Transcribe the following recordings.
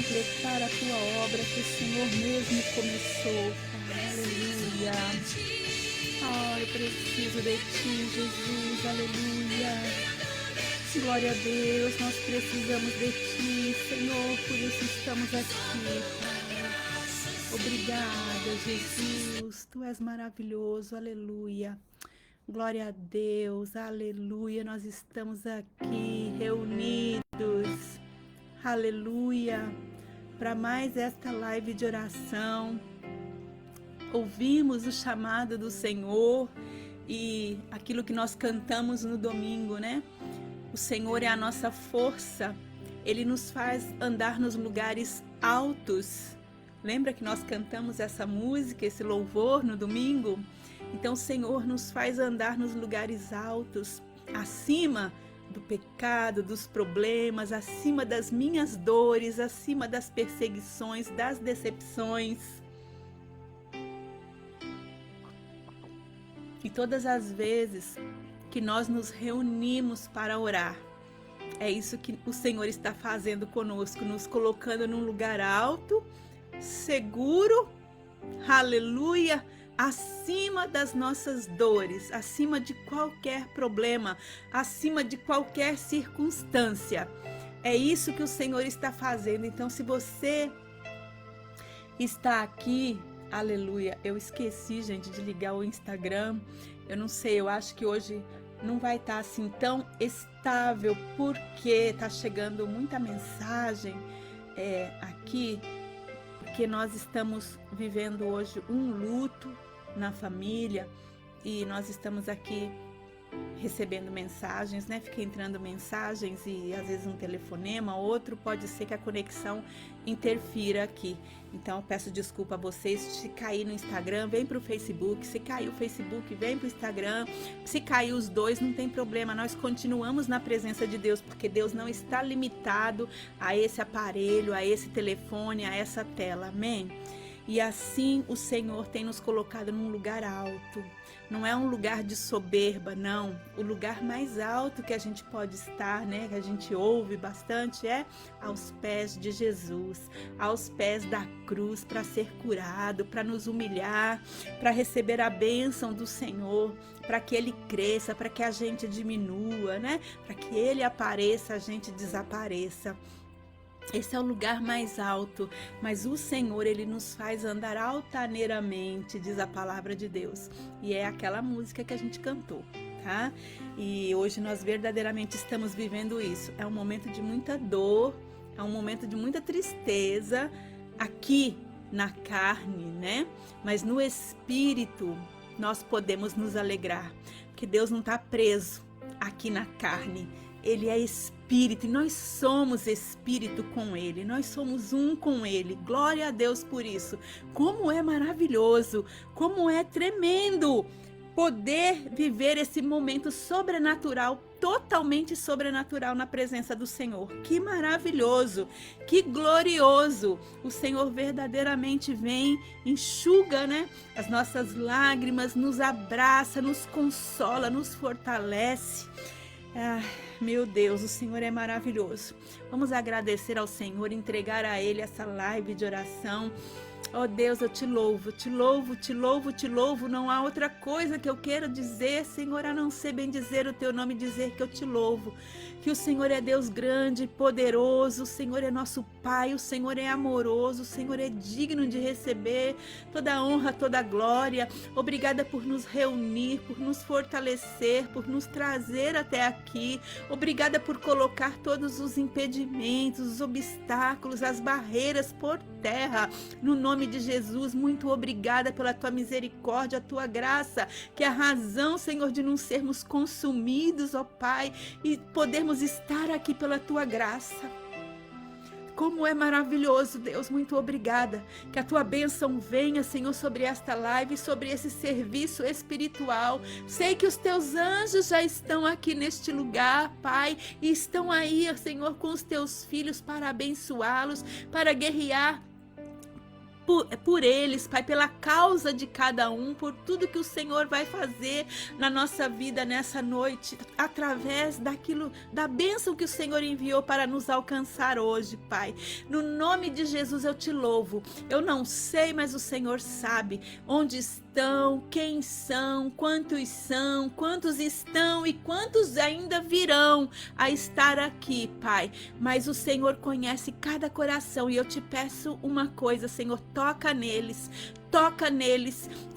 completar a tua obra que o Senhor mesmo começou, Pai. Aleluia. Oh, eu preciso de Ti, Jesus. Aleluia. Glória a Deus, nós precisamos de Ti, Senhor, por isso estamos aqui, Pai. Obrigada, Jesus. Tu és maravilhoso. Aleluia. Glória a Deus. Aleluia. Nós estamos aqui reunidos. Aleluia. Para mais esta live de oração. Ouvimos o chamado do Senhor e aquilo que nós cantamos no domingo, né? O Senhor é a nossa força. Ele nos faz andar nos lugares altos. Lembra que nós cantamos essa música, esse louvor no domingo? Então o Senhor nos faz andar nos lugares altos, acima do pecado, dos problemas, acima das minhas dores, acima das perseguições, das decepções. E todas as vezes que nós nos reunimos para orar, é isso que o Senhor está fazendo conosco, nos colocando num lugar alto, seguro, aleluia, acima das nossas dores, acima de qualquer problema, acima de qualquer circunstância. É isso que o Senhor está fazendo. Então, se você está aqui, aleluia, eu esqueci, gente, de ligar o Instagram. Eu não sei, eu acho que hoje não vai estar assim tão estável, porque está chegando muita mensagem aqui, porque nós estamos vivendo hoje um luto na família e nós estamos aqui recebendo mensagens, né? Fica entrando mensagens e às vezes um telefonema, outro, pode ser que a conexão interfira aqui. Então eu peço desculpa a vocês. Se cair no Instagram, vem para o Facebook. Se cair o Facebook, vem para o Instagram. Se cair os dois, não tem problema. Nós continuamos na presença de Deus, porque Deus não está limitado a esse aparelho, a esse telefone, a essa tela. Amém? E assim o Senhor tem nos colocado num lugar alto. Não é um lugar de soberba, não. O lugar mais alto que a gente pode estar, né, que a gente ouve bastante, é aos pés de Jesus, aos pés da cruz, para ser curado, para nos humilhar, para receber a bênção do Senhor, para que Ele cresça, para que a gente diminua, né? Para que Ele apareça, a gente desapareça. Esse é o lugar mais alto, mas o Senhor, Ele nos faz andar altaneiramente, diz a palavra de Deus. E é aquela música que a gente cantou, tá? E hoje nós verdadeiramente estamos vivendo isso. É um momento de muita dor, é um momento de muita tristeza aqui na carne, né? Mas no espírito nós podemos nos alegrar, porque Deus não está preso aqui na carne. Ele é espírito e nós somos espírito com Ele, nós somos um com Ele. Glória a Deus por isso. Como é maravilhoso, como é tremendo poder viver esse momento sobrenatural, totalmente sobrenatural na presença do Senhor. Que maravilhoso, que glorioso. O Senhor verdadeiramente vem, enxuga, né, as nossas lágrimas, nos abraça, nos consola, nos fortalece. Meu Deus, o Senhor é maravilhoso. Vamos agradecer ao Senhor, entregar a Ele essa live de oração. Oh Deus, eu te louvo, te louvo, te louvo, te louvo. Não há outra coisa que eu quero dizer, Senhor, a não ser bendizer o teu nome e dizer que eu te louvo. Que o Senhor é Deus grande, poderoso, o Senhor é nosso Pai, o Senhor é amoroso, o Senhor é digno de receber toda a honra, toda a glória. Obrigada por nos reunir, por nos fortalecer, por nos trazer até aqui. Obrigada por colocar todos os impedimentos, os obstáculos, as barreiras por terra. No nome de Jesus, muito obrigada pela tua misericórdia, a tua graça, que é a razão, Senhor, de não sermos consumidos, ó Pai, e podermos estar aqui pela tua graça. Como é maravilhoso, Deus, muito obrigada. Que a tua bênção venha, Senhor, sobre esta live, sobre esse serviço espiritual. Sei que os teus anjos já estão aqui neste lugar, Pai, e estão aí, Senhor, com os teus filhos para abençoá-los, para guerrear por eles, Pai, pela causa de cada um, por tudo que o Senhor vai fazer na nossa vida nessa noite, através da bênção que o Senhor enviou para nos alcançar hoje, Pai. No nome de Jesus eu te louvo. Eu não sei, mas o Senhor sabe onde estão, quem são, quantos estão e quantos ainda virão a estar aqui, Pai. Mas o Senhor conhece cada coração e eu te peço uma coisa, Senhor, toca neles,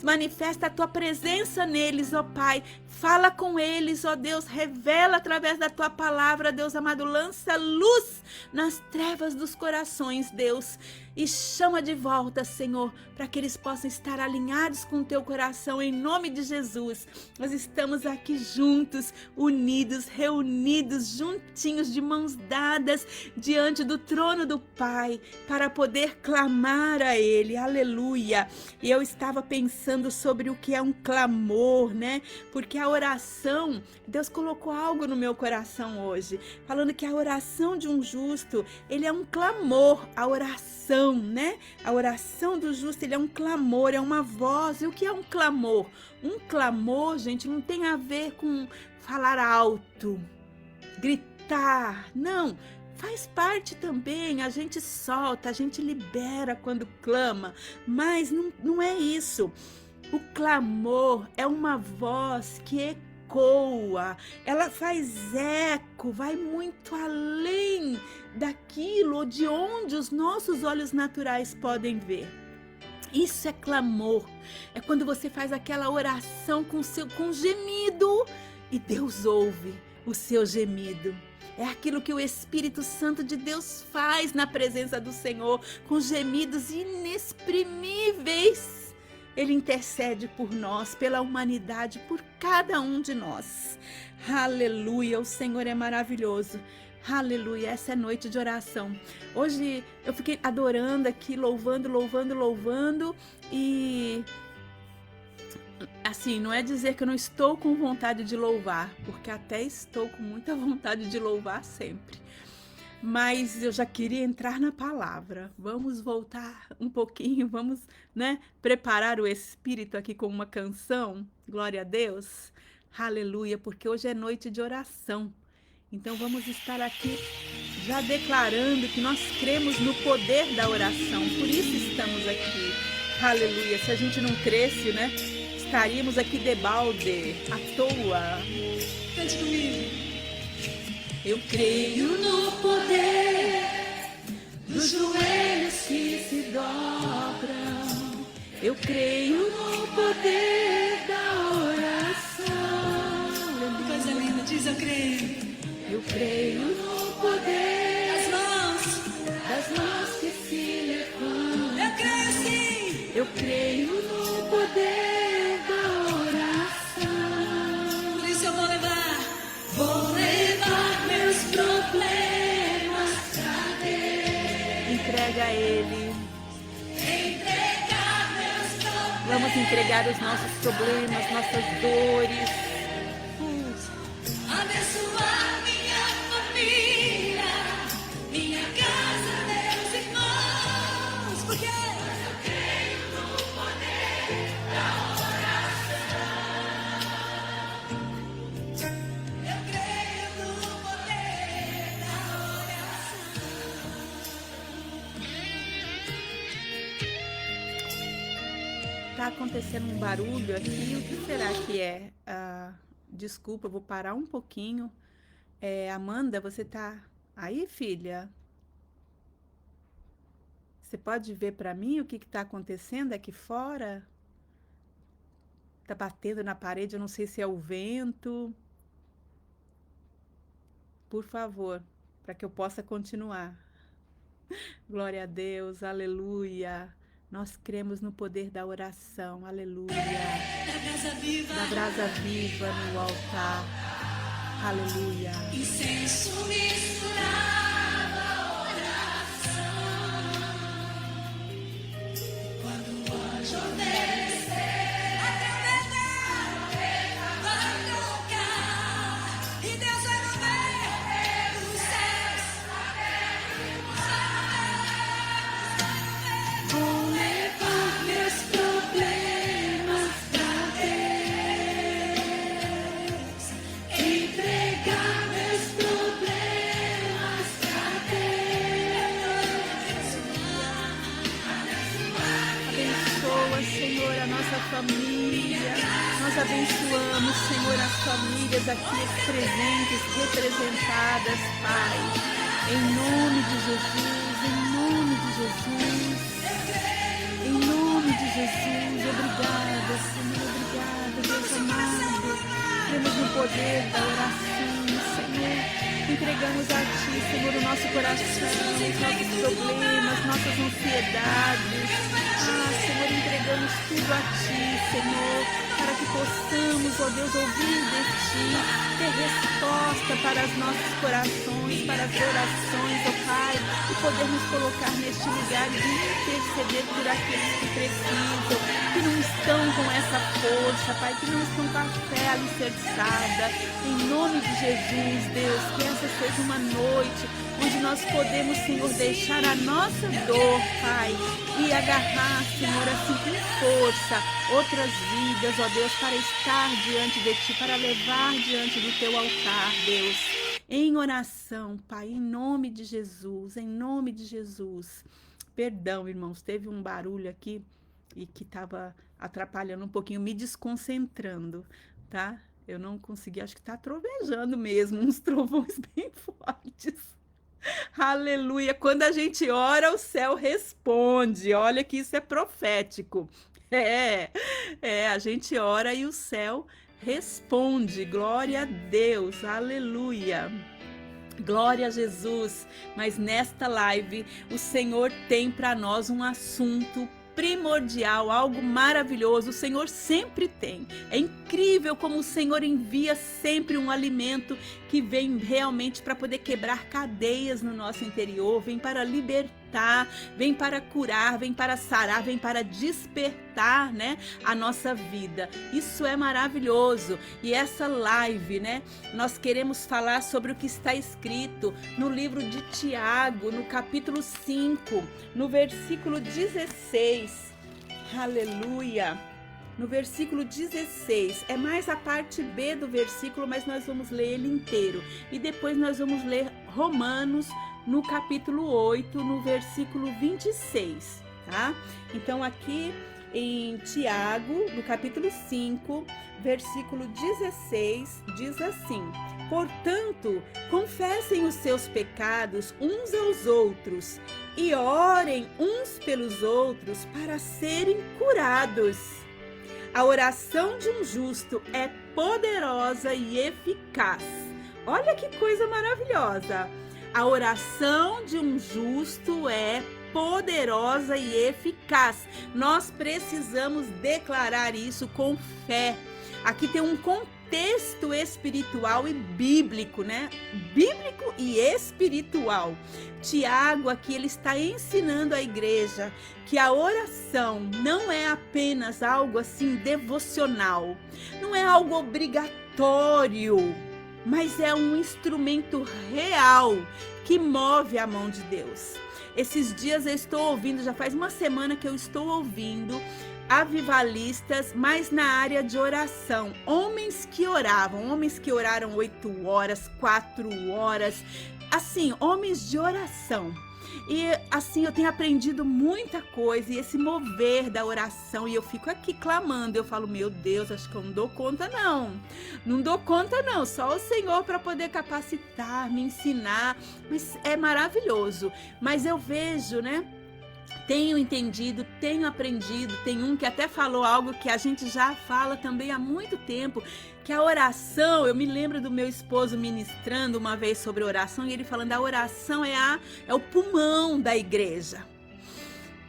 manifesta a tua presença neles, ó Pai. Fala com eles, ó Deus, revela através da tua palavra, Deus amado, lança luz nas trevas dos corações, Deus, e chama de volta, Senhor, para que eles possam estar alinhados com o teu coração, em nome de Jesus. Nós estamos aqui juntos, unidos, reunidos, juntinhos, de mãos dadas, diante do trono do Pai, para poder clamar a Ele, aleluia. E eu estava pensando sobre o que é um clamor, né? Porque a oração, Deus colocou algo no meu coração hoje, falando que a oração de um justo, ele é um clamor, a oração, né? A oração do justo, ele é um clamor, é uma voz. E o que é um clamor? Um clamor, gente, não tem a ver com falar alto, gritar, não. Faz parte também, a gente solta, a gente libera quando clama, mas não é isso. O clamor é uma voz que ecoa, ela faz eco, vai muito além daquilo de onde os nossos olhos naturais podem ver. Isso é clamor, é quando você faz aquela oração com gemido e Deus ouve o seu gemido. É aquilo que o Espírito Santo de Deus faz na presença do Senhor, com gemidos inexprimíveis. Ele intercede por nós, pela humanidade, por cada um de nós. Aleluia, o Senhor é maravilhoso. Aleluia, essa é noite de oração. Hoje eu fiquei adorando aqui, louvando e... assim, não é dizer que eu não estou com vontade de louvar, porque até estou com muita vontade de louvar sempre. Mas eu já queria entrar na palavra. Vamos voltar um pouquinho, vamos, né, preparar o espírito aqui com uma canção. Glória a Deus. Aleluia, porque hoje é noite de oração. Então vamos estar aqui já declarando que nós cremos no poder da oração. Por isso estamos aqui. Aleluia. Se a gente não cresce, né, estaríamos aqui debalde, à toa. Cante comigo. Eu creio no poder dos joelhos que se dobram. Eu creio no poder da oração. Coisa linda, diz eu creio. Eu creio no poder das mãos que se levantam. Eu creio sim. Eu creio no poder da oração. Por isso eu vou levar meus problemas pra Deus. Entrega a Ele. Entregar meus problemas. Vamos entregar os nossos problemas, nossas dores. Abençoar minha família, minha casa, meus irmãos, porque eu creio no poder da oração. Eu creio no poder da oração. Tá acontecendo um barulho aqui, o que será que é? Desculpa, eu vou parar um pouquinho. Amanda, você tá aí, filha? Você pode ver para mim o que está acontecendo aqui fora? Tá batendo na parede, eu não sei se é o vento. Por favor, para que eu possa continuar. Glória a Deus, aleluia. Nós cremos no poder da oração, aleluia. Da brasa viva no altar, aleluia. Incenso misturado à oração. Quando o anjo descer, a trombeta vai tocar. E Deus vai mover os céus. Vou a nossa família. Nós abençoamos, Senhor, as famílias aqui presentes, representadas, Pai. Em nome de Jesus, em nome de Jesus. Em nome de Jesus, obrigada, Senhor, obrigada, Deus amado. Cremos no poder da oração, Senhor. Entregamos a Ti, Senhor, o nosso coração, os nossos problemas, nossas ansiedades. Senhor, entregamos tudo a Ti, Senhor, para que possamos, ó Deus, ouvir de Ti, ter resposta para os nossos corações, para as orações, ó Pai, e podermos colocar neste lugar de interceder por aqueles que precisam, que não estão com essa força, Pai, que não estão com a fé alicerçada. Em nome de Jesus, Deus, que essa seja uma noite onde nós podemos, Senhor, deixar a nossa dor, Pai, e agarrar, Senhor, assim com força, outras vidas, ó Deus, para estar diante de Ti, para levar diante do Teu altar, Deus, em oração, Pai, em nome de Jesus, em nome de Jesus. Perdão, irmãos, teve um barulho aqui e que estava atrapalhando um pouquinho, me desconcentrando, tá? Eu não consegui, acho que tá trovejando mesmo, uns trovões bem fortes. Aleluia! Quando a gente ora, o céu responde. Olha que isso é profético. A gente ora e o céu responde. Glória a Deus, aleluia. Glória a Jesus. Mas nesta live, o Senhor tem para nós um assunto primordial, algo maravilhoso. O Senhor sempre tem. É incrível como o Senhor envia sempre um alimento que vem realmente para poder quebrar cadeias no nosso interior, vem para libertar, vem para curar, vem para sarar, vem para despertar, né, a nossa vida. Isso é maravilhoso. E essa live, né, nós queremos falar sobre o que está escrito no livro de Tiago, no capítulo 5, no versículo 16. Aleluia! No versículo 16, é mais a parte B do versículo, mas nós vamos ler ele inteiro. E depois nós vamos ler Romanos, no capítulo 8, no versículo 26, tá? Então aqui em Tiago, no capítulo 5, versículo 16, diz assim: portanto, confessem os seus pecados uns aos outros e orem uns pelos outros para serem curados. A oração de um justo é poderosa e eficaz. Olha que coisa maravilhosa! A oração de um justo é poderosa e eficaz. Nós precisamos declarar isso com fé. Aqui tem um contexto espiritual e bíblico, né? Bíblico e espiritual. Tiago aqui ele está ensinando a igreja que a oração não é apenas algo assim devocional, não é algo obrigatório, mas é um instrumento real que move a mão de Deus. Esses dias eu estou ouvindo, já faz uma semana que eu estou ouvindo avivalistas, mas na área de oração. Homens que oraram 8 horas, 4 horas, assim, homens de oração. E assim, eu tenho aprendido muita coisa, e esse mover da oração, e eu fico aqui clamando, eu falo, meu Deus, acho que eu não dou conta não dou conta não, só o Senhor para poder capacitar, me ensinar, mas é maravilhoso. Mas eu vejo, né, tenho entendido, tenho aprendido, tem um que até falou algo que a gente já fala também há muito tempo, que a oração, eu me lembro do meu esposo ministrando uma vez sobre oração, e ele falando, a oração é o pulmão da igreja.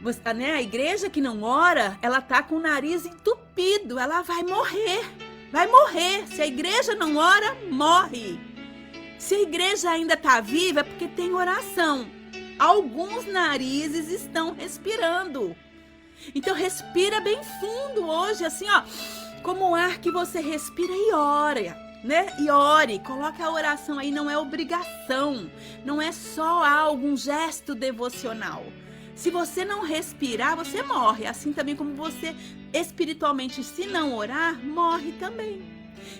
Você, né, a igreja que não ora, ela tá com o nariz entupido, ela vai morrer, se a igreja não ora, morre. Se a igreja ainda tá viva, é porque tem oração. Alguns narizes estão respirando. Então respira bem fundo hoje, assim, ó, como o ar que você respira, e ora, né? E ore, coloque a oração aí, não é obrigação, não é só algum gesto devocional. Se você não respirar, você morre, assim também como você espiritualmente, se não orar, morre também.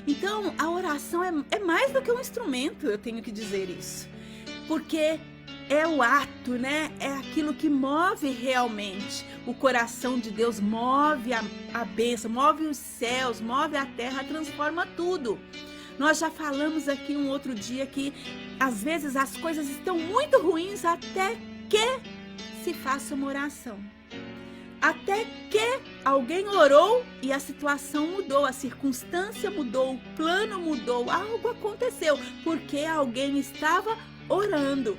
Então a oração é mais do que um instrumento, eu tenho que dizer isso, porque é o ato, né? É aquilo que move realmente o coração de Deus, move a bênção, move os céus, move a terra, transforma tudo. Nós já falamos aqui um outro dia que às vezes as coisas estão muito ruins até que se faça uma oração. Até que alguém orou e a situação mudou, a circunstância mudou, o plano mudou, algo aconteceu, porque alguém estava orando.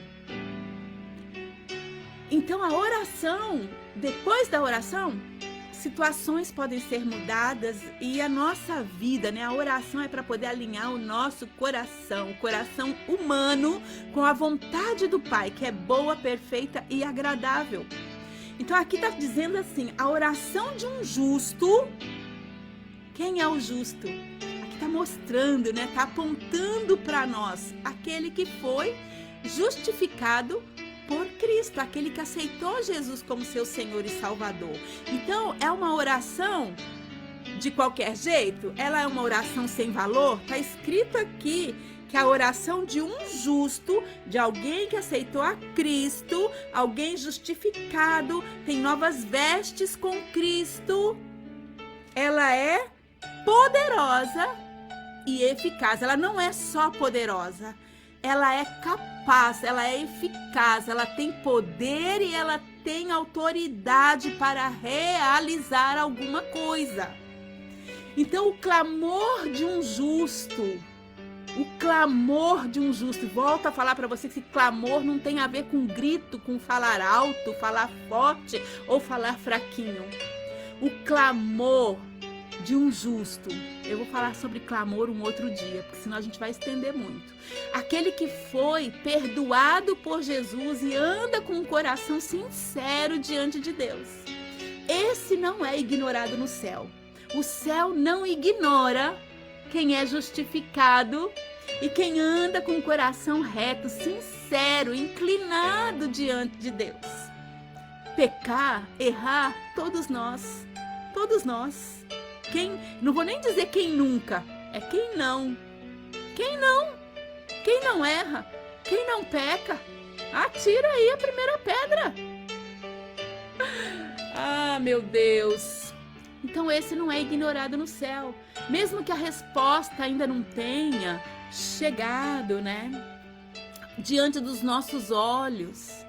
Então a oração, depois da oração, situações podem ser mudadas e a nossa vida, né? A oração é para poder alinhar o nosso coração, o coração humano com a vontade do Pai, que é boa, perfeita e agradável. Então aqui está dizendo assim, a oração de um justo. Quem é o justo? Aqui está mostrando, né? Está apontando para nós aquele que foi justificado por Cristo, aquele que aceitou Jesus como seu Senhor e Salvador. Então é uma oração de qualquer jeito? Ela é uma oração sem valor? Está escrito aqui que a oração de um justo, de alguém que aceitou a Cristo, alguém justificado, tem novas vestes com Cristo, ela é poderosa e eficaz. Ela não é só poderosa, ela é capaz, ela é eficaz, ela tem poder e ela tem autoridade para realizar alguma coisa. Então o clamor de um justo, volto a falar para você que esse clamor não tem a ver com grito, com falar alto, falar forte ou falar fraquinho. O clamor de um justo, eu vou falar sobre clamor um outro dia, porque senão a gente vai estender muito. Aquele que foi perdoado por Jesus e anda com um coração sincero diante de Deus. Esse não é ignorado no céu. O céu não ignora quem é justificado e quem anda com o coração reto, sincero, inclinado diante de Deus. Pecar, errar, todos nós. Não vou nem dizer quem nunca, é quem não. Quem não erra, quem não peca, atira aí a primeira pedra. Ah, meu Deus. Então esse não é ignorado no céu. Mesmo que a resposta ainda não tenha chegado, né? Diante dos nossos olhos,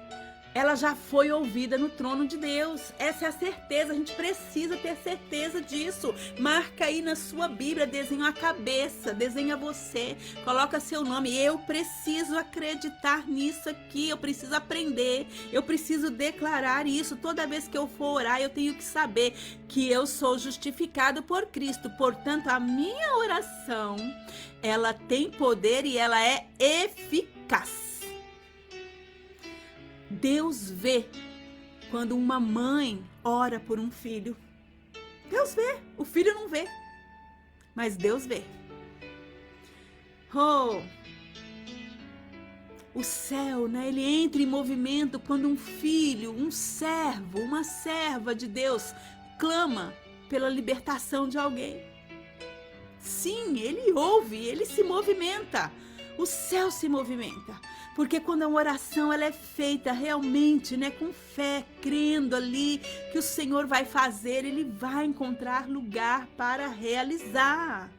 ela já foi ouvida no trono de Deus. Essa é a certeza, a gente precisa ter certeza disso. Marca aí na sua Bíblia, desenha a cabeça, desenha você, coloca seu nome. Eu preciso acreditar nisso aqui, eu preciso aprender, eu preciso declarar isso. Toda vez que eu for orar, eu tenho que saber que eu sou justificado por Cristo. Portanto, a minha oração, ela tem poder e ela é eficaz. Deus vê quando uma mãe ora por um filho. Deus vê, o filho não vê, mas Deus vê. Oh, o céu, né? Ele entra em movimento quando um filho, um servo, uma serva de Deus clama pela libertação de alguém. Sim, ele ouve, ele se movimenta. O céu se movimenta. Porque quando a oração ela é feita realmente, né, com fé, crendo ali que o Senhor vai fazer, Ele vai encontrar lugar para realizar.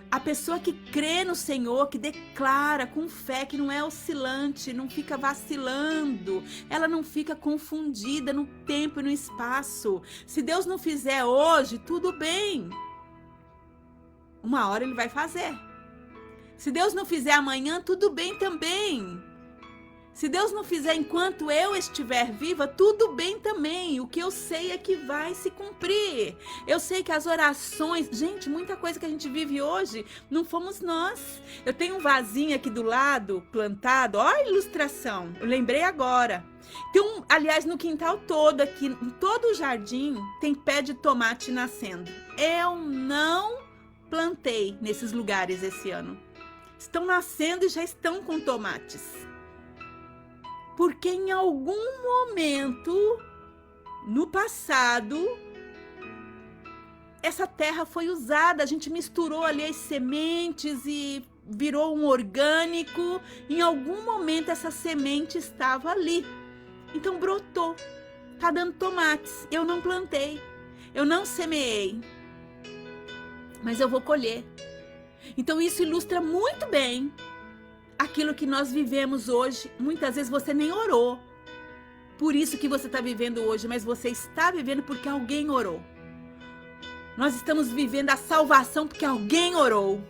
A pessoa que crê no Senhor, que declara com fé, que não é oscilante, não fica vacilando, ela não fica confundida no tempo e no espaço. Se Deus não fizer hoje, tudo bem. Uma hora Ele vai fazer. Se Deus não fizer amanhã, tudo bem também. Se Deus não fizer enquanto eu estiver viva, tudo bem também. O que eu sei é que vai se cumprir. Eu sei que as orações... Gente, muita coisa que a gente vive hoje, não fomos nós. Eu tenho um vasinho aqui do lado, plantado. Olha a ilustração. Eu lembrei agora. Aliás, no quintal todo aqui, em todo o jardim, tem pé de tomate nascendo. Eu não plantei nesses lugares esse ano. Estão nascendo e já estão com tomates. Porque em algum momento, no passado, essa terra foi usada. A gente misturou ali as sementes e virou um orgânico. Em algum momento essa semente estava ali. Então brotou. Tá dando tomates. Eu não plantei. Eu não semeei. Mas eu vou colher. Então isso ilustra muito bem aquilo que nós vivemos hoje. Muitas vezes você nem orou. Por isso que você está vivendo hoje, mas você está vivendo porque alguém orou. Nós estamos vivendo a salvação porque alguém orou.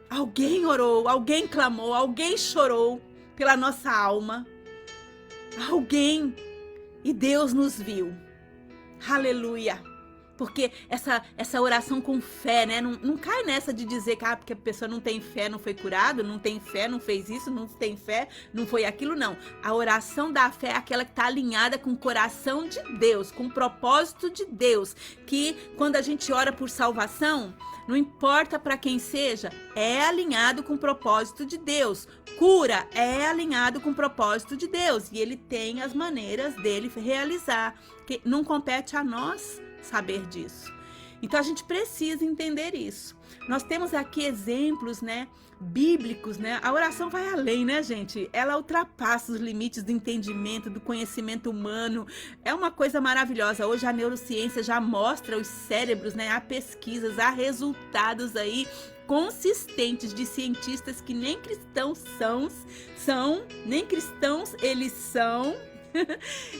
Alguém orou, alguém clamou, alguém chorou pela nossa alma. Alguém. E Deus nos viu. Aleluia. Porque essa oração com fé, né? Não cai nessa de dizer que porque a pessoa não tem fé, não foi curado, não tem fé, não fez isso, não tem fé, não foi aquilo, não. A oração da fé é aquela que está alinhada com o coração de Deus, com o propósito de Deus. Que quando a gente ora por salvação, não importa para quem seja, é alinhado com o propósito de Deus. Cura é alinhado com o propósito de Deus. E Ele tem as maneiras dele realizar. Que não compete a nós saber disso. Então a gente precisa entender isso. Nós temos aqui exemplos, né, bíblicos, né? A oração vai além, né, gente? Ela ultrapassa os limites do entendimento, do conhecimento humano. É uma coisa maravilhosa. Hoje a neurociência já mostra os cérebros, né? Há pesquisas, há resultados aí consistentes de cientistas que nem cristãos nem cristãos eles são.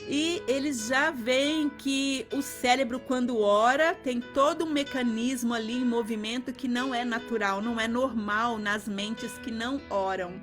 E eles já veem que o cérebro, quando ora, tem todo um mecanismo ali em movimento que não é natural, não é normal nas mentes que não oram,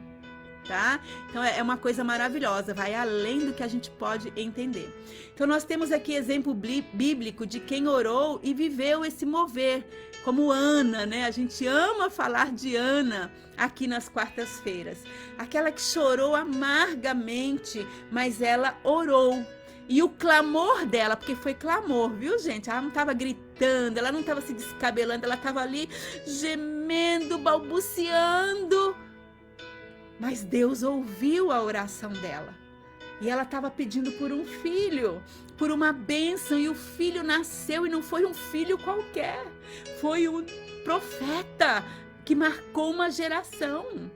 tá? Então é uma coisa maravilhosa, vai além do que a gente pode entender. Então nós temos aqui exemplo bíblico de quem orou e viveu esse mover, como Ana, né? A gente ama falar de Ana aqui nas quartas-feiras. Aquela que chorou amargamente, mas ela orou. E o clamor dela, porque foi clamor, viu, gente? Ela não estava gritando, ela não estava se descabelando, ela estava ali gemendo, balbuciando. Mas Deus ouviu a oração dela. E ela estava pedindo por um filho, por uma bênção, e o filho nasceu, e não foi um filho qualquer, foi um profeta que marcou uma geração.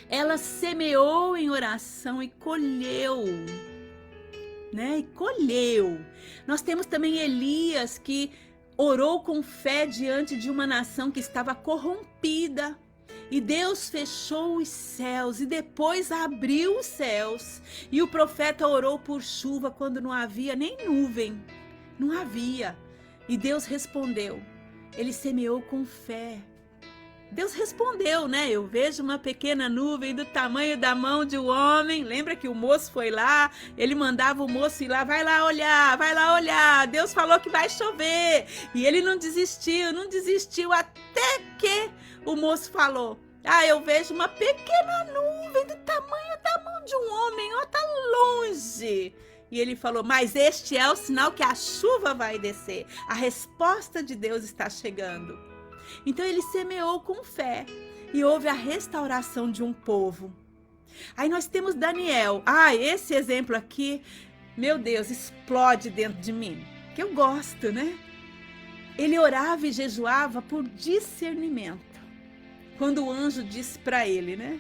Ela semeou em oração e colheu, né? E colheu. Nós temos também Elias, que orou com fé diante de uma nação que estava corrompida. E Deus fechou os céus e depois abriu os céus. E o profeta orou por chuva quando não havia nem nuvem. Não havia. E Deus respondeu. Ele semeou com fé. Deus respondeu, né? Eu vejo uma pequena nuvem do tamanho da mão de um homem. Lembra que o moço foi lá? Ele mandava o moço ir lá, vai lá olhar, vai lá olhar. Deus falou que vai chover. E ele não desistiu até que o moço falou: eu vejo uma pequena nuvem do tamanho da mão de um homem, ó, tá longe. E ele falou: mas este é o sinal que a chuva vai descer. A resposta de Deus está chegando. Então ele semeou com fé e houve a restauração de um povo. Aí nós temos Daniel. Esse exemplo aqui, meu Deus, explode dentro de mim, que eu gosto, né? Ele orava e jejuava por discernimento. Quando o anjo disse para ele, né?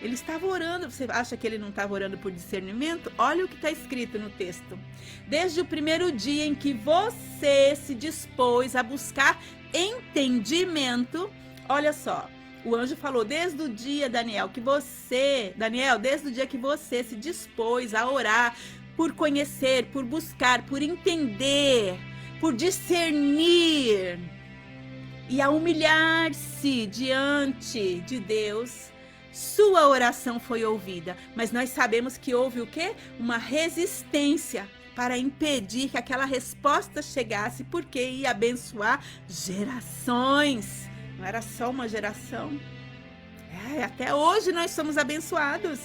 Ele estava orando. Você acha que ele não estava orando por discernimento? Olha o que está escrito no texto. Desde o primeiro dia em que você se dispôs a buscar entendimento, olha só, o anjo falou: desde o dia, Daniel, desde o dia que você se dispôs a orar por conhecer, por buscar, por entender, por discernir e a humilhar-se diante de Deus, sua oração foi ouvida. Mas nós sabemos que houve o quê? Uma resistência para impedir que aquela resposta chegasse, porque ia abençoar gerações. Não era só uma geração. Até hoje nós somos abençoados.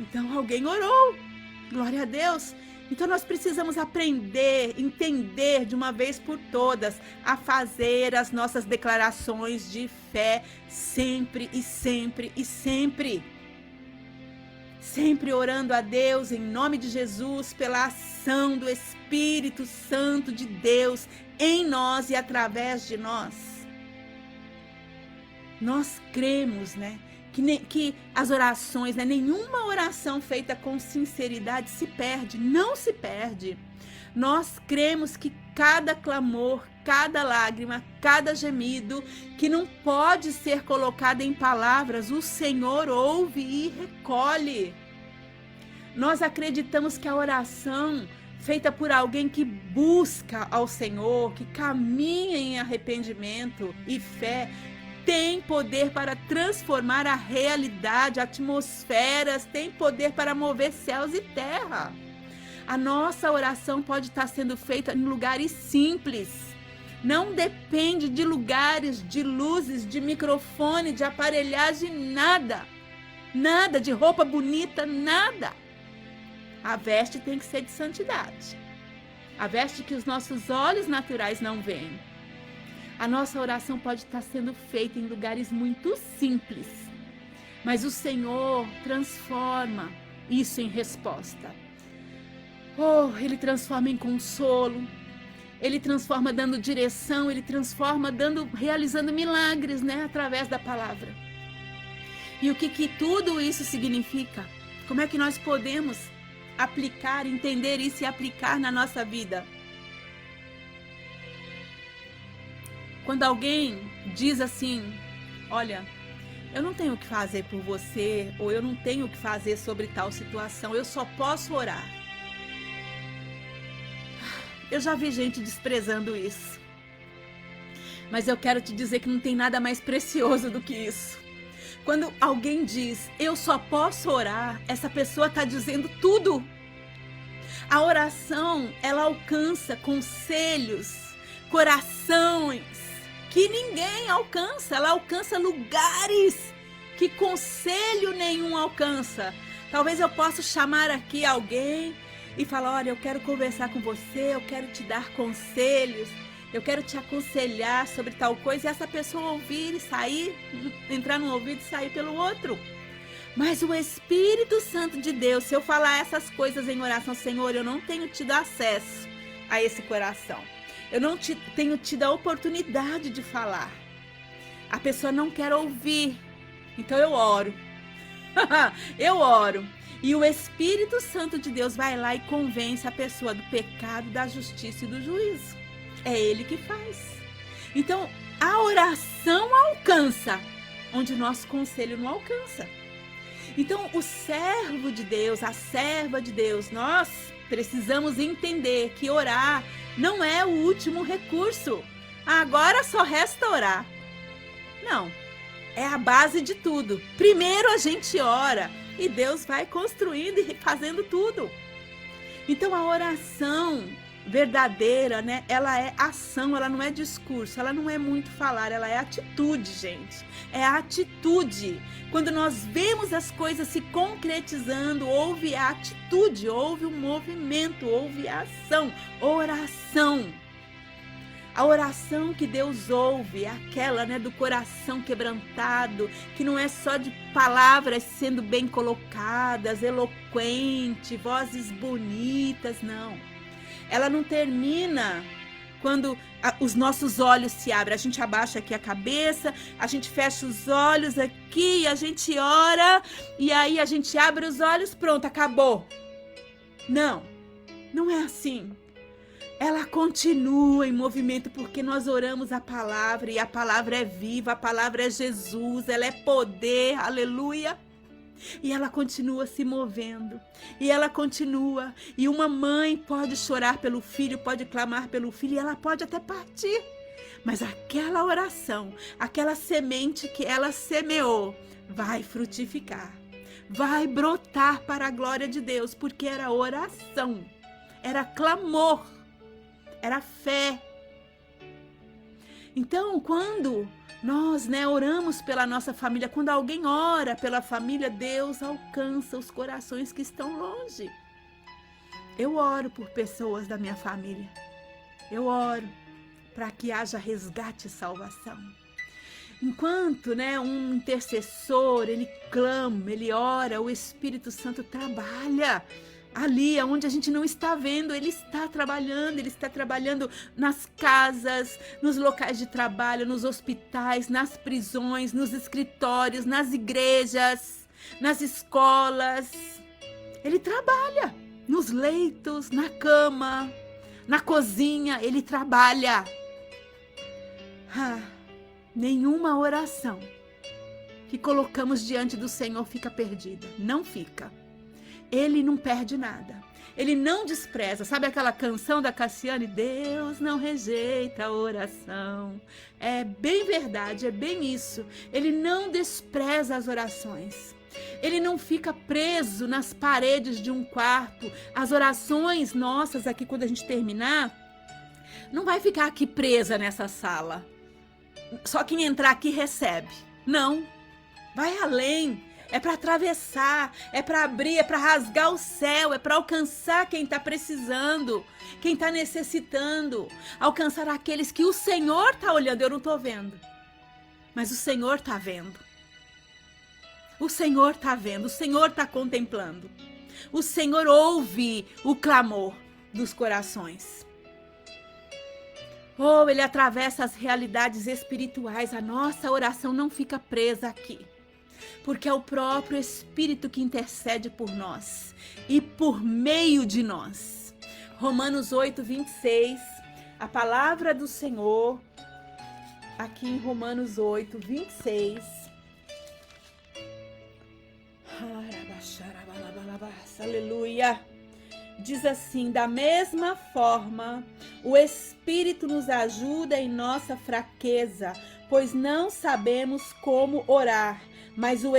Então alguém orou. Glória a Deus. Então nós precisamos aprender, entender de uma vez por todas, a fazer as nossas declarações de fé sempre e sempre e sempre. Sempre orando a Deus em nome de Jesus, pela ação do Espírito Santo de Deus em nós e através de nós. Nós cremos, né, que as orações, né, nenhuma oração feita com sinceridade se perde, não se perde. Nós cremos que cada clamor, cada lágrima, cada gemido que não pode ser colocado em palavras, o Senhor ouve e recolhe. Nós acreditamos que a oração feita por alguém que busca ao Senhor, que caminha em arrependimento e fé, tem poder para transformar a realidade, atmosferas, tem poder para mover céus e terra. A nossa oração pode estar sendo feita em lugares simples. Não depende de lugares, de luzes, de microfone, de aparelhagem, nada. Nada de roupa bonita, nada. A veste tem que ser de santidade. A veste que os nossos olhos naturais não veem. A nossa oração pode estar sendo feita em lugares muito simples, mas o Senhor transforma isso em resposta. Oh, Ele transforma em consolo, Ele transforma dando direção, Ele transforma realizando milagres, né, através da palavra. E o que tudo isso significa? Como é que nós podemos aplicar, entender isso e aplicar na nossa vida? Quando alguém diz assim, olha, eu não tenho o que fazer por você, ou eu não tenho o que fazer sobre tal situação, eu só posso orar. Eu já vi gente desprezando isso. Mas eu quero te dizer que não tem nada mais precioso do que isso. Quando alguém diz, eu só posso orar, essa pessoa está dizendo tudo. A oração, ela alcança conselhos, corações, que ninguém alcança. Ela alcança lugares que conselho nenhum alcança. Talvez eu possa chamar aqui alguém e falar, olha, eu quero conversar com você, eu quero te dar conselhos, eu quero te aconselhar sobre tal coisa, e essa pessoa ouvir e sair, entrar num ouvido e sair pelo outro. Mas o Espírito Santo de Deus, se eu falar essas coisas em oração, Senhor, eu não tenho tido acesso a esse coração. Eu não tenho tido a oportunidade de falar. A pessoa não quer ouvir. Então eu oro. Eu oro. E o Espírito Santo de Deus vai lá e convence a pessoa do pecado, da justiça e do juízo. É Ele que faz. Então, a oração alcança onde o nosso conselho não alcança. Então, o servo de Deus, a serva de Deus, nós precisamos entender que orar não é o último recurso. Agora só resta orar. Não, é a base de tudo. Primeiro a gente ora e Deus vai construindo e fazendo tudo. Então a oração verdadeira, né? Ela é ação, ela não é discurso, ela não é muito falar, ela é atitude, gente. É a atitude. Quando nós vemos as coisas se concretizando, houve a atitude, houve um movimento, houve a ação, oração. A oração que Deus ouve é aquela, né, do coração quebrantado, que não é só de palavras sendo bem colocadas, eloquente, vozes bonitas, não. Ela não termina quando os nossos olhos se abrem. A gente abaixa aqui a cabeça, a gente fecha os olhos aqui, a gente ora, e aí a gente abre os olhos, pronto, acabou. Não, não é assim. Ela continua em movimento porque nós oramos a palavra e a palavra é viva, a palavra é Jesus, ela é poder, aleluia. E ela continua se movendo, e ela continua, e uma mãe pode chorar pelo filho, pode clamar pelo filho, e ela pode até partir. Mas aquela oração, aquela semente que ela semeou, vai frutificar, vai brotar para a glória de Deus, porque era oração, era clamor, era fé. Então, quando nós, né, oramos pela nossa família, quando alguém ora pela família, Deus alcança os corações que estão longe. Eu oro por pessoas da minha família. Eu oro para que haja resgate e salvação. Enquanto, né, um intercessor, ele clama, ele ora, o Espírito Santo trabalha Ali onde a gente não está vendo, Ele está trabalhando nas casas, nos locais de trabalho, nos hospitais, nas prisões, nos escritórios, nas igrejas, nas escolas. Ele trabalha nos leitos, na cama, na cozinha, Ele trabalha. Nenhuma oração que colocamos diante do Senhor fica perdida, não fica. Ele não perde nada. Ele não despreza. Sabe aquela canção da Cassiane? Deus não rejeita a oração. É bem verdade, é bem isso. Ele não despreza as orações. Ele não fica preso nas paredes de um quarto. As orações nossas aqui, quando a gente terminar, não vai ficar aqui presa nessa sala. Só quem entrar aqui recebe. Não. Vai além. É para atravessar, é para abrir, é para rasgar o céu, é para alcançar quem está precisando, quem está necessitando, alcançar aqueles que o Senhor está olhando. Eu não estou vendo, mas o Senhor está vendo. O Senhor está vendo, o Senhor está contemplando. O Senhor ouve o clamor dos corações. Ele atravessa as realidades espirituais. A nossa oração não fica presa aqui. Porque é o próprio Espírito que intercede por nós e por meio de nós. Romanos 8, 26, a palavra do Senhor, aqui em Romanos 8, 26. Aleluia! Diz assim: da mesma forma, o Espírito nos ajuda em nossa fraqueza, pois não sabemos como orar. Mas o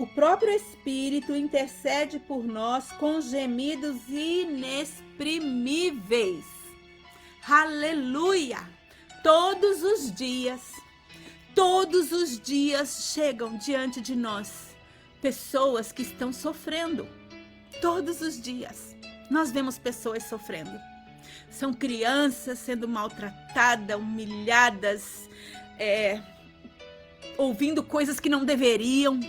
próprio Espírito intercede por nós com gemidos inexprimíveis. Aleluia! Todos os dias chegam diante de nós pessoas que estão sofrendo. Todos os dias nós vemos pessoas sofrendo. São crianças sendo maltratadas, humilhadas, ouvindo coisas que não deveriam.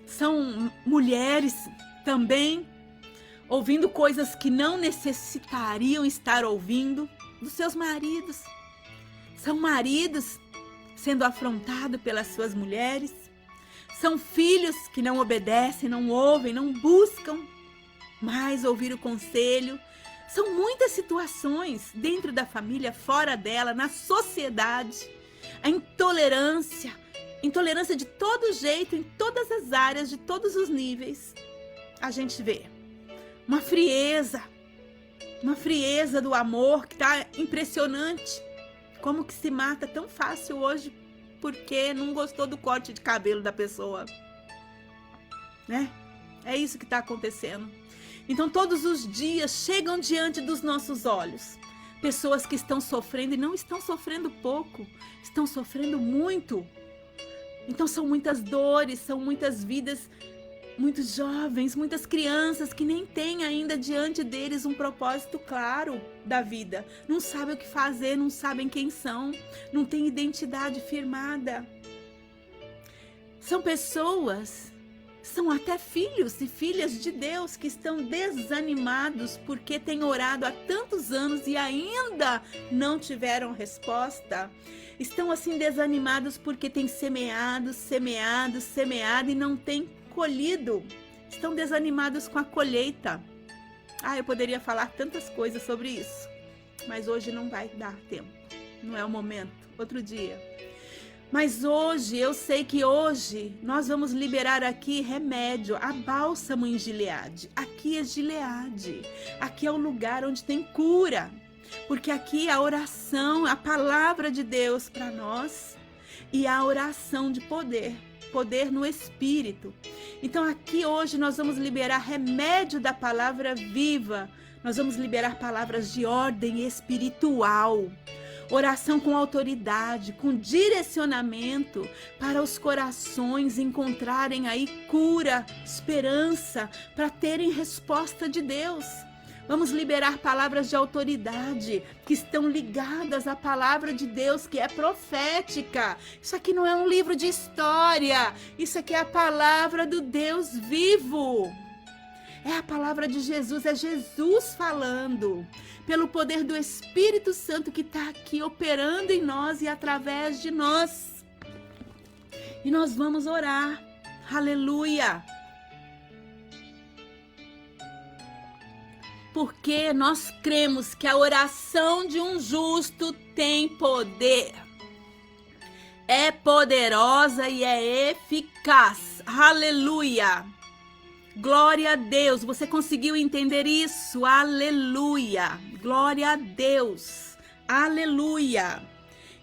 São mulheres também ouvindo coisas que não necessitariam estar ouvindo dos seus maridos. São maridos sendo afrontados pelas suas mulheres. São filhos que não obedecem, não ouvem, não buscam mais ouvir o conselho. São muitas situações dentro da família, fora dela, na sociedade. A intolerância de todo jeito, em todas as áreas, de todos os níveis. A gente vê uma frieza do amor que está impressionante. Como que se mata tão fácil hoje porque não gostou do corte de cabelo da pessoa, né? É isso que está acontecendo. Então todos os dias chegam diante dos nossos olhos pessoas que estão sofrendo, e não estão sofrendo pouco, estão sofrendo muito. Então são muitas dores, são muitas vidas, muitos jovens, muitas crianças que nem têm ainda diante deles um propósito claro da vida. Não sabem o que fazer, não sabem quem são, não têm identidade firmada. São pessoas, são até filhos e filhas de Deus que estão desanimados porque têm orado há tantos anos e ainda não tiveram resposta. Estão assim desanimados porque têm semeado e não têm colhido. Estão desanimados com a colheita. Eu poderia falar tantas coisas sobre isso, mas hoje não vai dar tempo. Não é o momento, outro dia. Mas hoje, eu sei que hoje nós vamos liberar aqui remédio, a bálsamo em Gileade. Aqui é Gileade, aqui é o lugar onde tem cura. Porque aqui a oração, a palavra de Deus para nós e a oração de poder no Espírito. Então aqui hoje nós vamos liberar remédio da palavra viva, nós vamos liberar palavras de ordem espiritual. Oração com autoridade, com direcionamento para os corações encontrarem aí cura, esperança, para terem resposta de Deus. Vamos liberar palavras de autoridade que estão ligadas à palavra de Deus, que é profética. Isso aqui não é um livro de história, isso aqui é a palavra do Deus vivo. É a palavra de Jesus, é Jesus falando. Pelo poder do Espírito Santo que está aqui operando em nós e através de nós. E nós vamos orar. Aleluia. Porque nós cremos que a oração de um justo tem poder. É poderosa e é eficaz. Aleluia. Glória a Deus. Você conseguiu entender isso? Aleluia. Glória a Deus. Aleluia.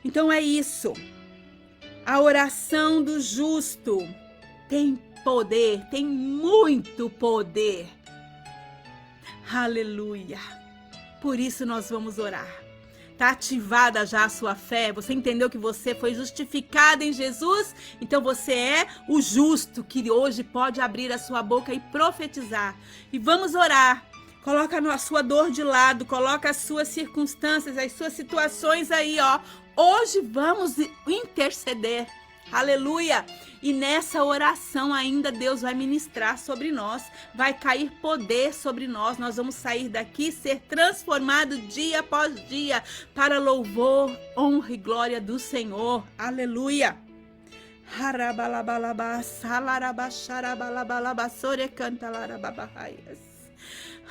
Então é isso. A oração do justo tem poder, tem muito poder. Aleluia. Por isso nós vamos orar. Está ativada já a sua fé? Você entendeu que você foi justificado em Jesus? Então você é o justo que hoje pode abrir a sua boca e profetizar. E vamos orar. Coloca a sua dor de lado, coloca as suas circunstâncias, as suas situações aí, ó. Hoje vamos interceder. Aleluia! E nessa oração ainda Deus vai ministrar sobre nós, vai cair poder sobre nós, nós vamos sair daqui, ser transformado dia após dia, para louvor, honra e glória do Senhor. Aleluia!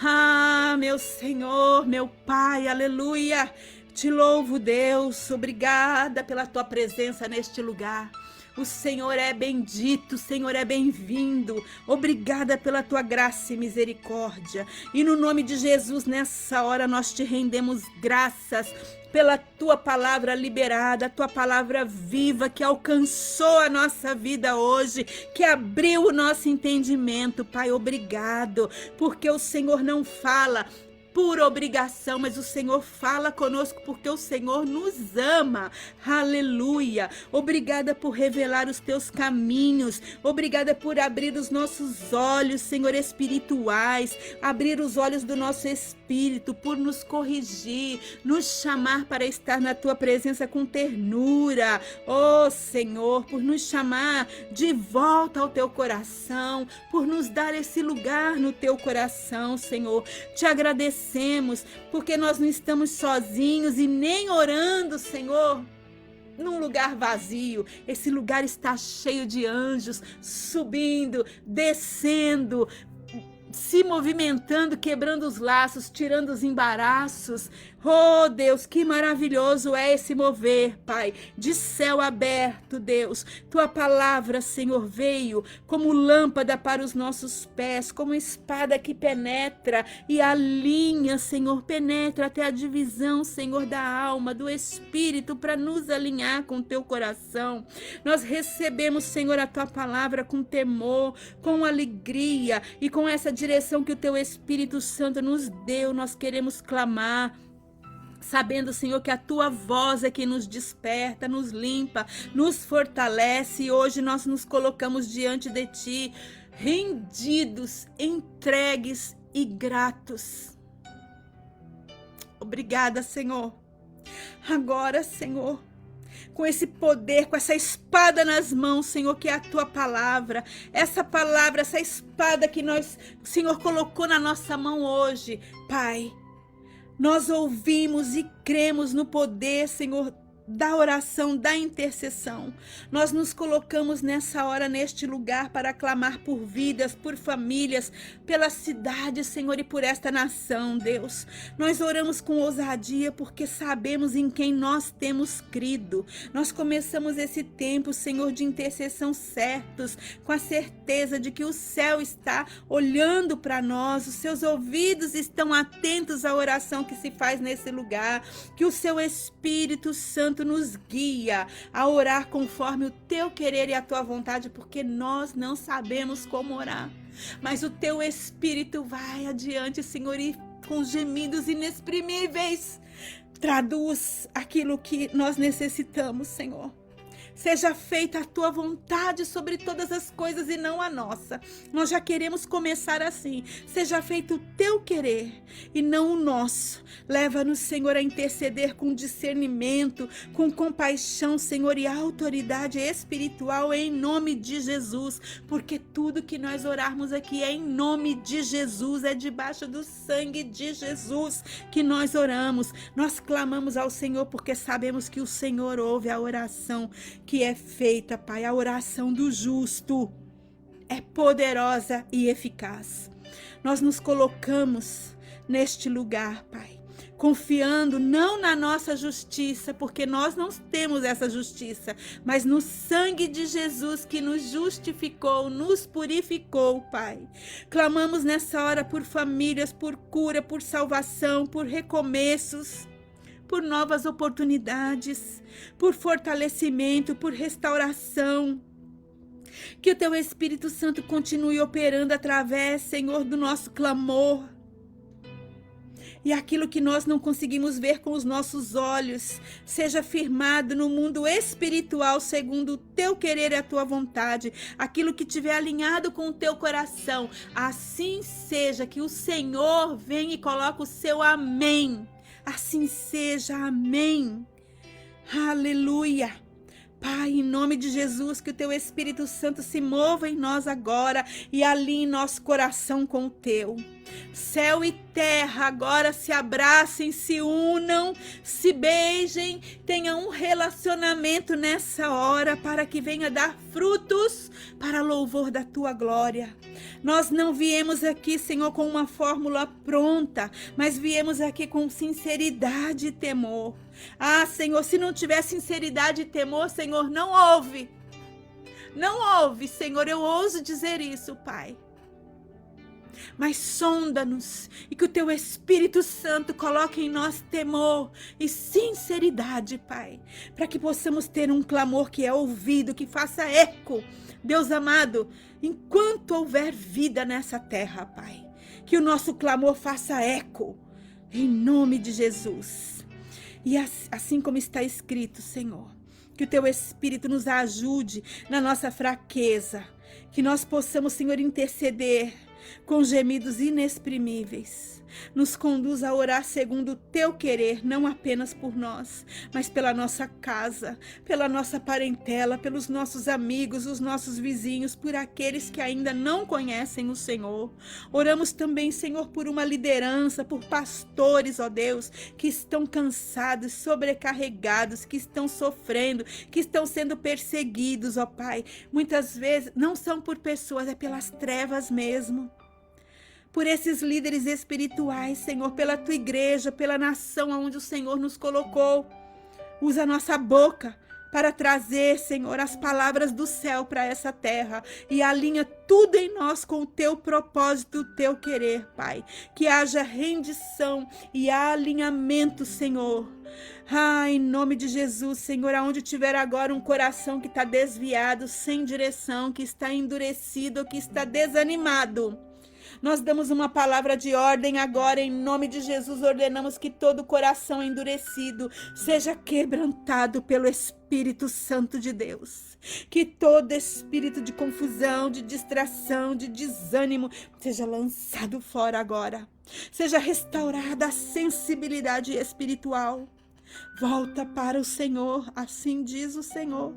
Ah, meu Senhor, meu Pai, aleluia! Te louvo, Deus, obrigada pela tua presença neste lugar. O Senhor é bendito, o Senhor é bem-vindo. Obrigada pela tua graça e misericórdia. E no nome de Jesus, nessa hora, nós te rendemos graças pela tua palavra liberada, a tua palavra viva que alcançou a nossa vida hoje, que abriu o nosso entendimento. Pai, obrigado, porque o Senhor não fala por obrigação, mas o Senhor fala conosco porque o Senhor nos ama. Aleluia. Obrigada por revelar os teus caminhos. Obrigada por abrir os nossos olhos, Senhor, espirituais. Abrir os olhos do nosso espírito, por nos corrigir, nos chamar para estar na tua presença com ternura. Oh, Senhor, por nos chamar de volta ao teu coração, por nos dar esse lugar no teu coração, Senhor. Te agradecemos porque nós não estamos sozinhos e nem orando, Senhor, num lugar vazio. Esse lugar está cheio de anjos subindo, descendo, se movimentando, quebrando os laços, tirando os embaraços. Oh, Deus, que maravilhoso é esse mover, Pai, de céu aberto, Deus. Tua palavra, Senhor, veio como lâmpada para os nossos pés, como espada que penetra e alinha, Senhor, penetra até a divisão, Senhor, da alma, do espírito, para nos alinhar com o teu coração. Nós recebemos, Senhor, a tua palavra com temor, com alegria e com essa direção que o teu Espírito Santo nos deu. Nós queremos clamar, sabendo, Senhor, que a tua voz é que nos desperta, nos limpa, nos fortalece. E hoje nós nos colocamos diante de ti, rendidos, entregues e gratos. Obrigada, Senhor. Agora, Senhor, com esse poder, com essa espada nas mãos, Senhor, que é a tua palavra, essa palavra, essa espada que nós, Senhor, colocou na nossa mão hoje, Pai, nós ouvimos e cremos no poder, Senhor, da oração, da intercessão. Nós nos colocamos nessa hora, neste lugar, para clamar por vidas, por famílias, pela cidade, Senhor, e por esta nação, Deus. Nós oramos com ousadia porque sabemos em quem nós temos crido. Nós começamos esse tempo, Senhor, de intercessão certos, com a certeza de que o céu está olhando para nós, os seus ouvidos estão atentos à oração que se faz nesse lugar, que o seu Espírito Santo nos guia a orar conforme o teu querer e a tua vontade, porque nós não sabemos como orar, mas o teu Espírito vai adiante, Senhor, e com gemidos inexprimíveis traduz aquilo que nós necessitamos, Senhor. Seja feita a tua vontade sobre todas as coisas e não a nossa. Nós já queremos começar assim. Seja feito o teu querer e não o nosso. Leva-nos, Senhor, a interceder com discernimento, com compaixão, Senhor, e autoridade espiritual em nome de Jesus. Porque tudo que nós orarmos aqui é em nome de Jesus, é debaixo do sangue de Jesus que nós oramos. Nós clamamos ao Senhor porque sabemos que o Senhor ouve a oração que é feita, Pai. A oração do justo é poderosa e eficaz. Nós nos colocamos neste lugar, Pai, confiando não na nossa justiça, porque nós não temos essa justiça, mas no sangue de Jesus que nos justificou, nos purificou, Pai. Clamamos nessa hora por famílias, por cura, por salvação, por recomeços, por novas oportunidades, por fortalecimento, por restauração. Que o Teu Espírito Santo continue operando através, Senhor, do nosso clamor. E aquilo que nós não conseguimos ver com os nossos olhos, seja firmado no mundo espiritual segundo o Teu querer e a Tua vontade. Aquilo que tiver alinhado com o Teu coração, assim seja. Que o Senhor venha e coloque o seu amém. Assim seja, amém. Aleluia. Pai, em nome de Jesus, que o Teu Espírito Santo se mova em nós agora e alinhe nosso coração com o Teu. Céu e terra agora se abracem, se unam, se beijem, tenham um relacionamento nessa hora para que venha dar frutos para louvor da Tua glória. Nós não viemos aqui, Senhor, com uma fórmula pronta, mas viemos aqui com sinceridade e temor. Ah, Senhor, se não tiver sinceridade e temor, Senhor, não ouve. Não ouve, Senhor, eu ouso dizer isso, Pai. Mas sonda-nos e que o Teu Espírito Santo coloque em nós temor e sinceridade, Pai, para que possamos ter um clamor que é ouvido, que faça eco. Deus amado, enquanto houver vida nessa terra, Pai, que o nosso clamor faça eco, em nome de Jesus. E assim como está escrito, Senhor, que o Teu Espírito nos ajude na nossa fraqueza, que nós possamos, Senhor, interceder com gemidos inexprimíveis. Nos conduz a orar segundo o Teu querer, não apenas por nós, mas pela nossa casa, pela nossa parentela, pelos nossos amigos, os nossos vizinhos, por aqueles que ainda não conhecem o Senhor. Oramos também, Senhor, por uma liderança, por pastores, ó Deus, que estão cansados, sobrecarregados, que estão sofrendo, que estão sendo perseguidos, ó Pai. Muitas vezes não são por pessoas, é pelas trevas mesmo. Por esses líderes espirituais, Senhor, pela Tua igreja, pela nação onde o Senhor nos colocou. Usa a nossa boca para trazer, Senhor, as palavras do céu para essa terra e alinha tudo em nós com o Teu propósito, o Teu querer, Pai. Que haja rendição e alinhamento, Senhor. Em nome de Jesus, Senhor, aonde tiver agora um coração que está desviado, sem direção, que está endurecido, que está desanimado, nós damos uma palavra de ordem agora, em nome de Jesus, ordenamos que todo coração endurecido seja quebrantado pelo Espírito Santo de Deus. Que todo espírito de confusão, de distração, de desânimo seja lançado fora agora. Seja restaurada a sensibilidade espiritual. Volta para o Senhor, assim diz o Senhor.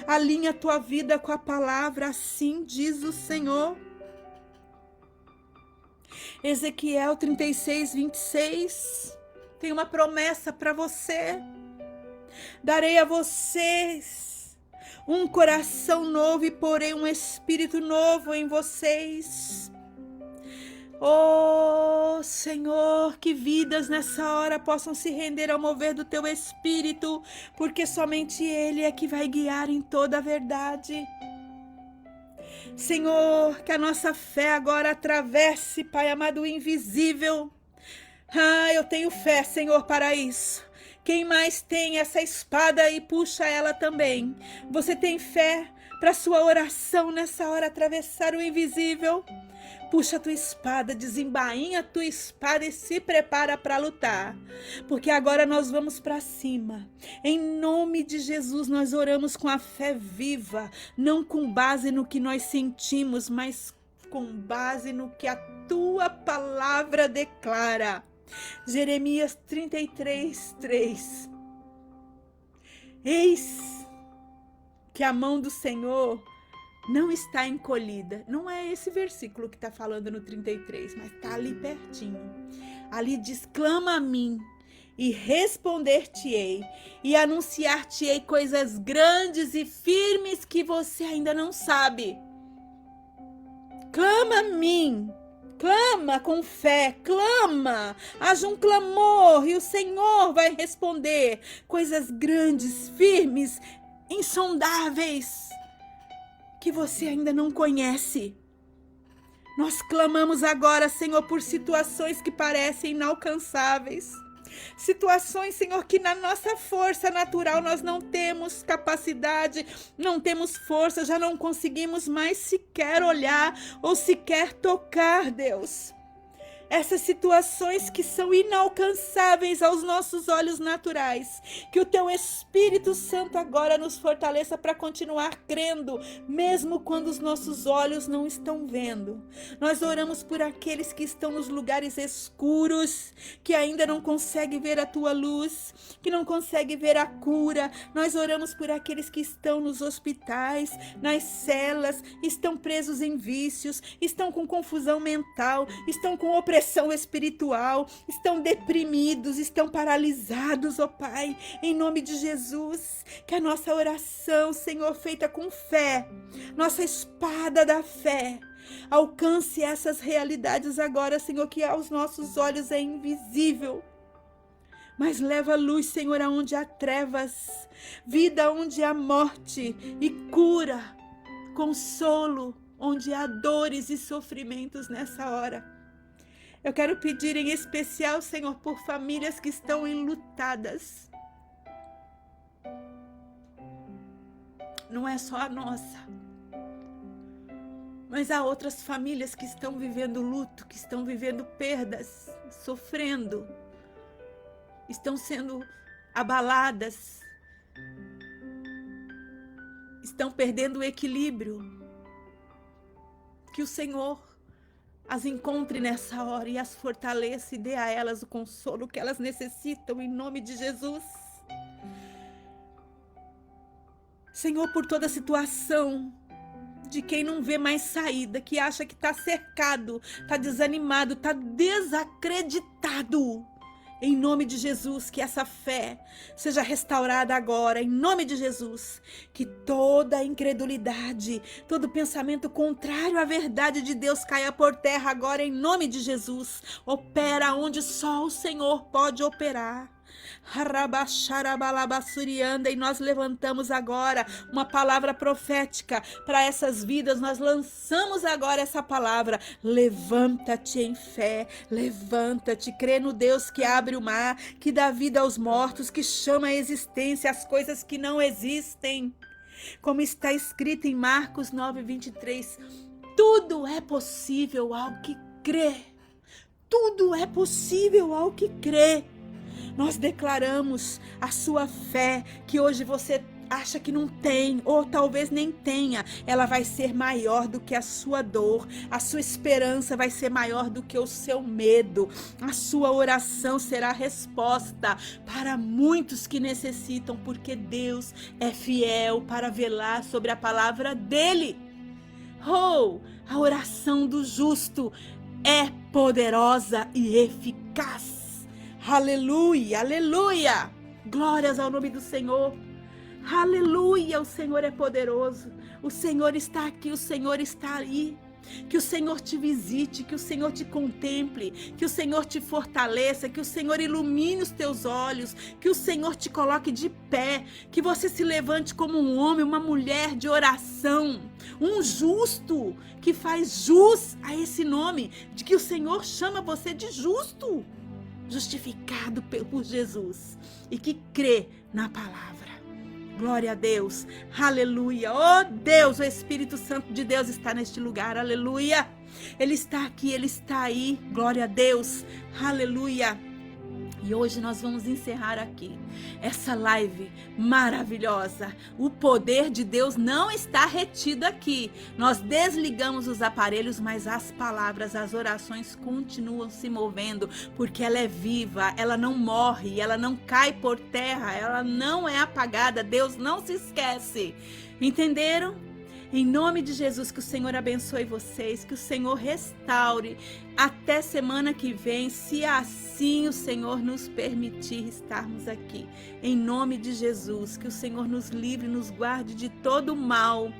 Alinha a tua vida com a palavra, assim diz o Senhor. Ezequiel 36, 26, tem uma promessa para você. Darei a vocês um coração novo e porei um espírito novo em vocês. Oh, Senhor, que vidas nessa hora possam se render ao mover do Teu Espírito, porque somente Ele é que vai guiar em toda a verdade. Senhor, que a nossa fé agora atravesse, Pai amado, o invisível. Eu tenho fé, Senhor, para isso. Quem mais tem essa espada aí, puxa ela também. Você tem fé para sua oração nessa hora atravessar o invisível? Puxa a tua espada, desembainha a tua espada e se prepara para lutar. Porque agora nós vamos para cima. Em nome de Jesus, nós oramos com a fé viva, não com base no que nós sentimos, mas com base no que a tua palavra declara. Jeremias 33:3. Eis que a mão do Senhor não está encolhida. Não é esse versículo que está falando no 33, mas está ali pertinho. Ali diz: clama a mim e responder-te-ei e anunciar-te-ei coisas grandes e firmes que você ainda não sabe. Clama a mim. Clama com fé, clama, haja um clamor e o Senhor vai responder coisas grandes, firmes, insondáveis, que você ainda não conhece. Nós clamamos agora, Senhor, por situações que parecem inalcançáveis. Situações, Senhor, que na nossa força natural nós não temos capacidade, não temos força, já não conseguimos mais sequer olhar ou sequer tocar, Deus. Essas situações que são inalcançáveis aos nossos olhos naturais. Que o teu Espírito Santo agora nos fortaleça para continuar crendo, mesmo quando os nossos olhos não estão vendo. Nós oramos por aqueles que estão nos lugares escuros, que ainda não conseguem ver a tua luz, que não conseguem ver a cura. Nós oramos por aqueles que estão nos hospitais, nas celas, estão presos em vícios, estão com confusão mental, estão com opressão espiritual, estão deprimidos, estão paralisados, ó Pai, em nome de Jesus, que a nossa oração, Senhor, feita com fé, nossa espada da fé, alcance essas realidades agora, Senhor, que aos nossos olhos é invisível, mas leva luz, Senhor, aonde há trevas, vida onde há morte e cura, consolo onde há dores e sofrimentos nessa hora. Eu quero pedir em especial, Senhor, por famílias que estão enlutadas. Não é só a nossa, mas há outras famílias que estão vivendo luto, que estão vivendo perdas, sofrendo, estão sendo abaladas, estão perdendo o equilíbrio. Que o Senhor as encontre nessa hora e as fortaleça e dê a elas o consolo que elas necessitam, em nome de Jesus. Senhor, por toda a situação de quem não vê mais saída, que acha que está cercado, está desanimado, está desacreditado. Em nome de Jesus, que essa fé seja restaurada agora, em nome de Jesus. Que toda incredulidade, todo pensamento contrário à verdade de Deus caia por terra agora, em nome de Jesus. Opera onde só o Senhor pode operar. E nós levantamos agora uma palavra profética para essas vidas. Nós lançamos agora essa palavra: levanta-te em fé, levanta-te, crê no Deus que abre o mar, que dá vida aos mortos, que chama à existência as coisas que não existem, como está escrito em Marcos 9:23. Tudo é possível ao que crê. Tudo é possível ao que crê. Nós declaramos a sua fé, que hoje você acha que não tem, ou talvez nem tenha, ela vai ser maior do que a sua dor, a sua esperança vai ser maior do que o seu medo, a sua oração será resposta para muitos que necessitam, porque Deus é fiel para velar sobre a palavra dele. Oh, a oração do justo é poderosa e eficaz. Aleluia, aleluia, glórias ao nome do Senhor, aleluia, o Senhor é poderoso, o Senhor está aqui, o Senhor está aí, que o Senhor te visite, que o Senhor te contemple, que o Senhor te fortaleça, que o Senhor ilumine os teus olhos, que o Senhor te coloque de pé, que você se levante como um homem, uma mulher de oração, um justo, que faz jus a esse nome, de que o Senhor chama você de justo, justificado por Jesus, e que crê na palavra. Glória a Deus. Aleluia. Oh Deus, o Espírito Santo de Deus está neste lugar. Aleluia. Ele está aqui, ele está aí. Glória a Deus. Aleluia. E hoje nós vamos encerrar aqui essa live maravilhosa. O poder de Deus não está retido aqui. Nós desligamos os aparelhos, mas as palavras, as orações continuam se movendo, porque ela é viva, ela não morre, ela não cai por terra, ela não é apagada. Deus não se esquece. Entenderam? Em nome de Jesus, que o Senhor abençoe vocês, que o Senhor restaure até semana que vem, se assim o Senhor nos permitir estarmos aqui. Em nome de Jesus, que o Senhor nos livre, nos guarde de todo o mal.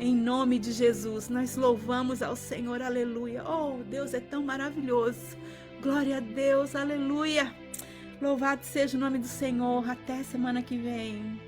Em nome de Jesus, nós louvamos ao Senhor, aleluia. Oh, Deus é tão maravilhoso. Glória a Deus, aleluia. Louvado seja o nome do Senhor, até semana que vem.